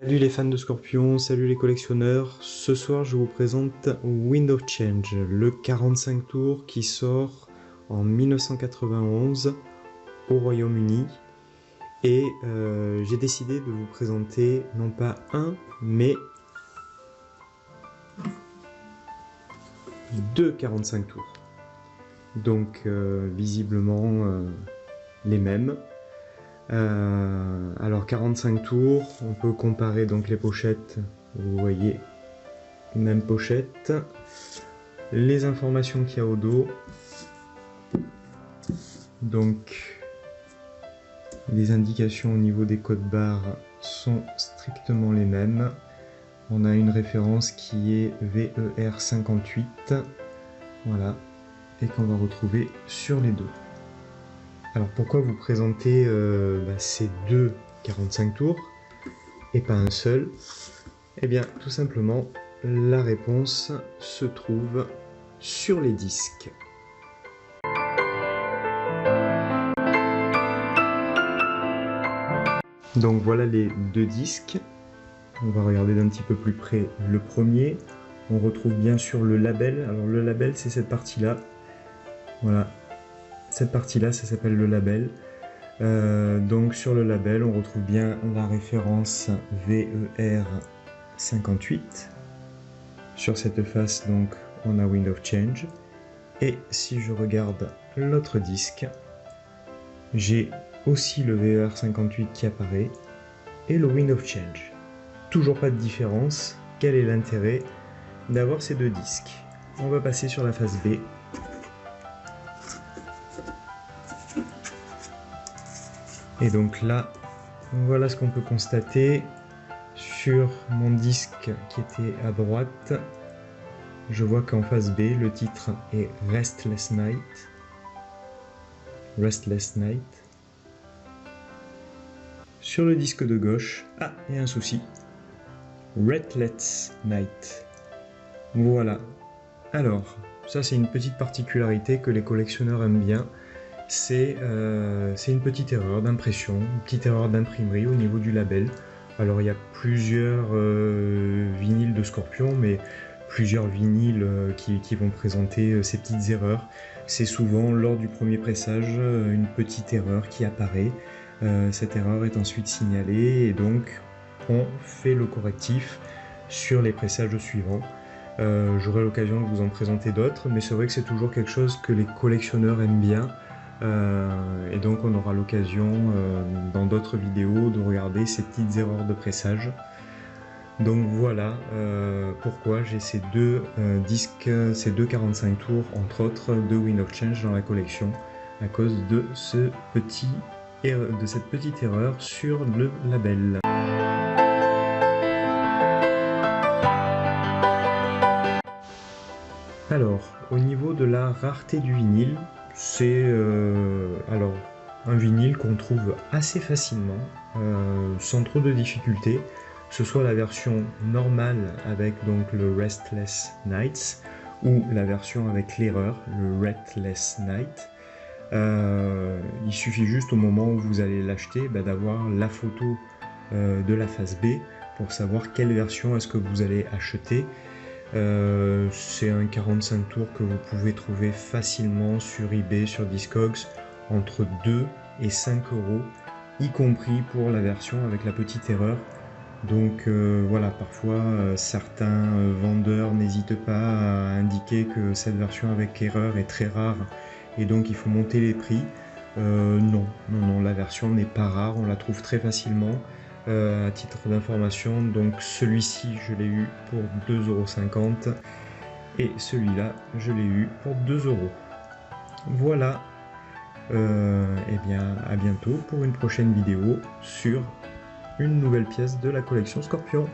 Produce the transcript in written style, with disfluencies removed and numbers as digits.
Salut les fans de Scorpion, salut les collectionneurs. Ce soir, je vous présente Wind of Change, le 45 tours qui sort en 1991 au Royaume-Uni. Et j'ai décidé de vous présenter non pas un, mais deux 45 tours. Donc visiblement les mêmes. Alors 45 tours, on peut comparer donc les pochettes, vous voyez, même pochette, les informations qu'il y a au dos, donc les indications au niveau des codes barres sont strictement les mêmes. On a une référence qui est VER58, voilà, et qu'on va retrouver sur les dos. Alors pourquoi vous présenter ces deux 45 tours et pas un seul? Eh bien tout simplement la réponse se trouve sur les disques. Donc voilà les deux disques. On va regarder d'un petit peu plus près le premier. On retrouve bien sûr le label. Alors le label, c'est cette partie-là. Voilà. Cette partie-là, ça s'appelle le label. Donc sur le label, on retrouve bien la référence VER58. Sur cette face, donc, on a Wind of Change. Et si je regarde l'autre disque, j'ai aussi le VER58 qui apparaît et le Wind of Change. Toujours pas de différence. Quel est l'intérêt d'avoir ces deux disques? On va passer sur la face B. Et donc là, voilà ce qu'on peut constater sur mon disque qui était à droite. Je vois qu'en face B, le titre est Restless Night. Restless Night. Sur le disque de gauche, il y a un souci. Restless Night. Voilà. Alors, ça c'est une petite particularité que les collectionneurs aiment bien. C'est une petite erreur d'impression, une petite erreur d'imprimerie au niveau du label. Alors il y a plusieurs vinyles de Scorpion, mais plusieurs vinyles qui vont présenter ces petites erreurs. C'est souvent lors du premier pressage une petite erreur qui apparaît. Cette erreur est ensuite signalée et donc on fait le correctif sur les pressages suivants. J'aurai l'occasion de vous en présenter d'autres, mais c'est vrai que c'est toujours quelque chose que les collectionneurs aiment bien. Et donc on aura l'occasion dans d'autres vidéos de regarder ces petites erreurs de pressage. Donc voilà pourquoi j'ai ces deux disques, ces deux 45 tours entre autres de Wind of Change dans la collection, à cause de cette petite erreur sur le label. Alors au niveau de la rareté du vinyle, c'est alors un vinyle qu'on trouve assez facilement, sans trop de difficultés, que ce soit la version normale avec donc le Restless Nights ou la version avec l'erreur, le Restless Night. Il suffit juste au moment où vous allez l'acheter d'avoir la photo de la face B pour savoir quelle version est-ce que vous allez acheter. C'est un 45 tours que vous pouvez trouver facilement sur eBay, sur Discogs, entre 2 et 5 euros, y compris pour la version avec la petite erreur. Donc voilà, parfois certains vendeurs n'hésitent pas à indiquer que cette version avec erreur est très rare et donc il faut monter les prix. Non, la version n'est pas rare, on la trouve très facilement. À titre d'information, donc celui-ci je l'ai eu pour 2,50 € et celui-là je l'ai eu pour 2 €. Voilà, et bien à bientôt pour une prochaine vidéo sur une nouvelle pièce de la collection Scorpion.